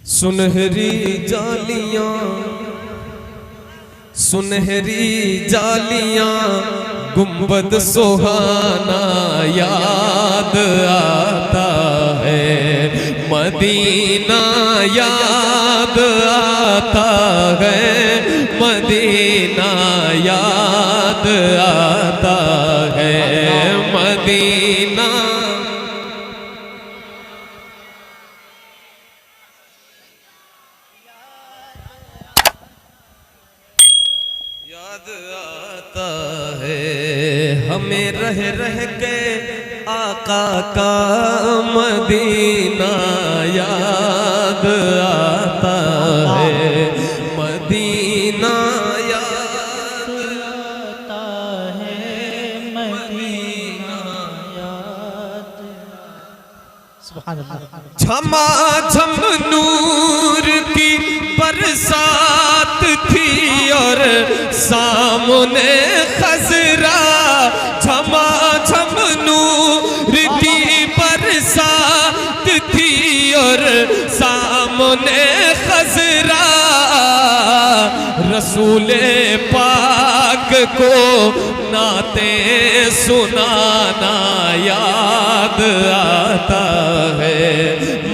सुनहरी जालियां सुनहरी जालियां गुंबद सुहाना याद आता है, मदीना याद आता है, मदीना याद आता है, मदीना याद आता है। हमें रह रह के आका का मदीना याद आता है, मदीना याद आता है, मदीना याद। सुभान अल्लाह। झमा झम नूर की बरसात थी और सामने खजरा, झमा झम नूर की बरसात थी और सामने खजरा, रसूले पाक को नाते सुनाना याद आता है,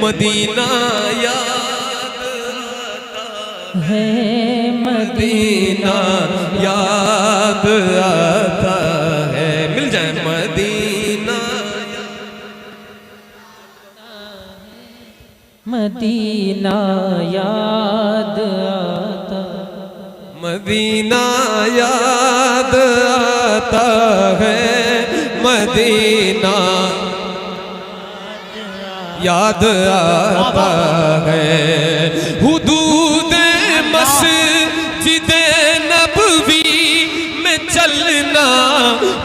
मदीना याद आता है, मदीना याद आता है। मिल जाए मदीना मदीना याद आता, मदीना याद आता है, मदीना याद आता है। हुदूद मस्जिद नबवी में चलना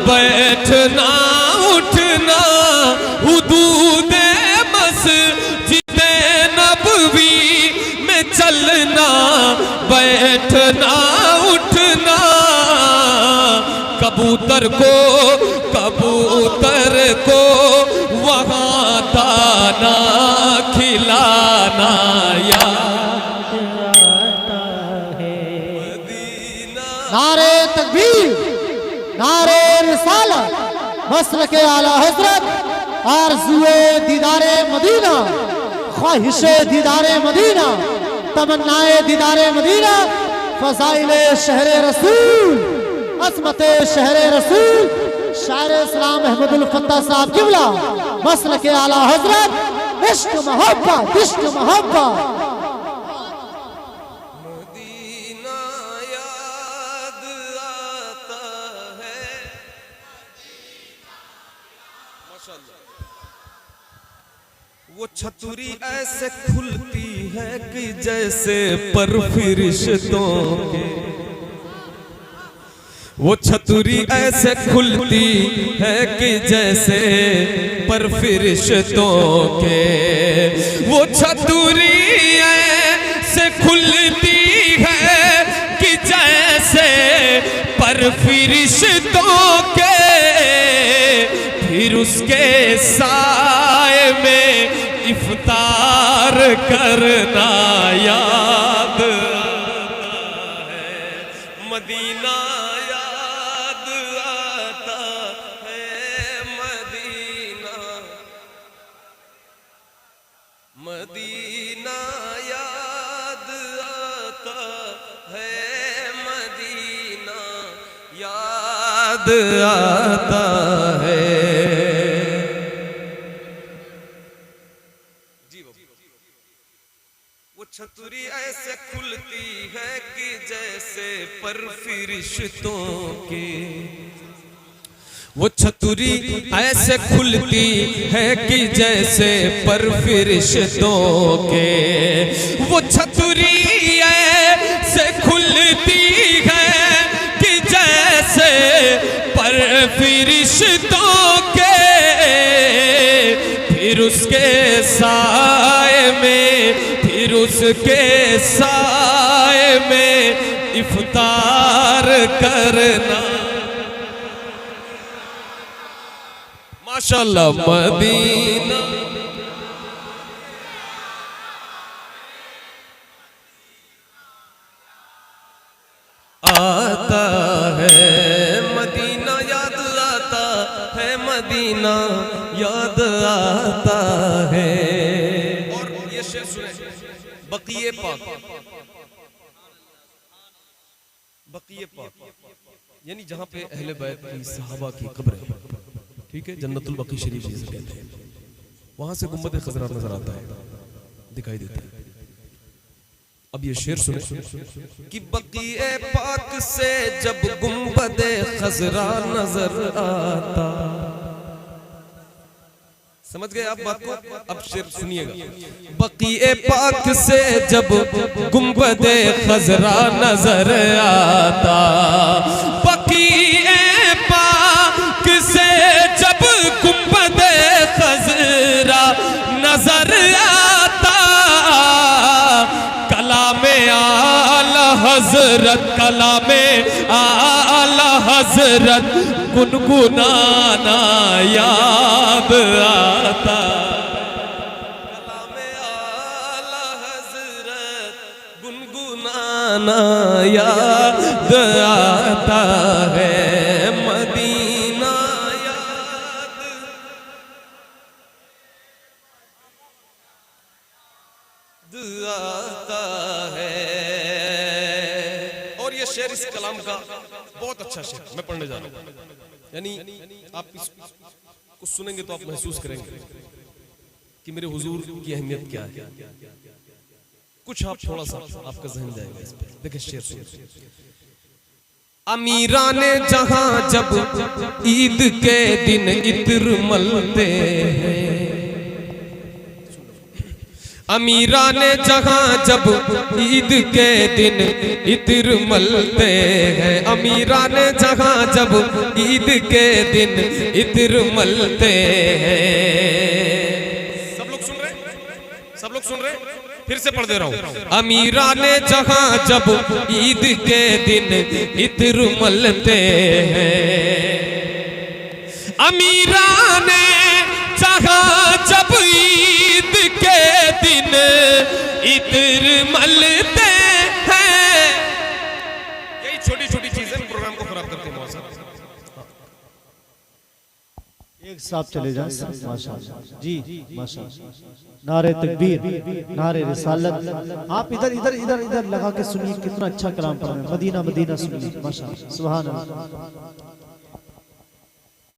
बैठना उठना, हुदूद मस्जिद नबवी में चलना बैठना उठना, कबूतर को वहाँ दाना खिलाना याद आता है। नारे तकबीर, नारे रिसालत, मसलके आला हजरत, आरज़ुए दीदारे मदीना, ख्वाहिशे दीदारे मदीना, तमन्नाए दीदारे मदीना, फज़ाइले शहरे रसूल, असमते शहरे रसूल, शायर इस्लाम अहमदुल फत्ता साहब किबला, मसलके आला हजरत, इश्क मोहब्बत, इश्क मोहब्बत। मदीना याद आता है। माशाअल्लाह। वो छतुरी ऐसे खुलती है कि जैसे पर फरिश्तों के, वो छतुरी ऐसे खुलती है कि जैसे पर फरिश्तों के, वो छतुरी ऐसे खुलती है कि जैसे पर फरिश्तों के, फिर उसके साए में इफ्तार करना याद आता है, मदीना याद आता है, मदीना मदीना याद आता है, मदीना याद आता है। वो छतुरी ऐसे खुलती है कि जैसे पर फरिश्तों के, वो छतुरी ऐसे खुलती है कि जैसे पर फरिश्तों के, वो छतुरी ऐसे खुलती है कि जैसे पर फरिश्तों के, फिर उसके साए में, फिर उसके साए में इफ्तार करना। माशाअल्लाह। मदीना आता है, मदीना याद आता है, मदीना याद आता है। और ये शेर सुने, बक़िए पाक, बक़िए पाक यानी जहां पे अहले बैत की सहाबा की कब्र है, ठीक है, जन्नतुल बक़ी शरीफ जिसे कहते हैं, वहां से गुंबद खज़रा नजर आता है, दिखाई देता है। अब ये शेर सुने कि बक़िए पाक से जब गुंबद खज़रा नजर आता, समझ गए आप बात को? अब शेर सुनिएगा, बक़िए पाक से जब गुंबद खज़रा नजर आता, बक़िए पाक से जब गुंबद खज़रा नजर आता, कलामे आला हज़रत, कलामे आला हज़रत गुनगुनाना याद आता, कलामे आला हज़रत गुनगुनाना याद आता है, मदीना याद आता है। और ये शेर इस कलाम का बहुत अच्छा शेर मैं पढ़ने जा रहा हूं, यानी आप इसको सुनेंगे तो आप महसूस करेंगे कि मेरे हुजूर की अहमियत क्या है। कुछ आप थोड़ा सा आपका जहन जाएगा इस पे। देखिए शेर सुनिए, अमीराने जहां जब ईद के दिन इत्र मलते हैं, अमीराने जहां जब ईद के दिन इत्र मलते हैं, अमीराने जहां जब ईद के दिन इत्र मलते हैं। सब लोग सुन रहे हैं? सब लोग सुन रहे हैं? फिर से पढ़ दे रहा हूं, अमीराने जहां जब ईद के दिन इत्र मलते हैं, अमीराने जहां जब ईद के दिन इत्र मलते हैं। यही छोटी छोटी चीजें प्रोग्राम को खराब करते हैं मौसम। एक साथ चले जाएं माशाअल्लाह जी, माशाअल्लाह। नारे तकबीर, नारे रिसालत। आप इधर इधर इधर इधर लगा के सुनिए, कितना अच्छा कलाम पढ़ रहे हैं। मदीना मदीना सुनिए, माशाअल्लाह, सुभान अल्लाह।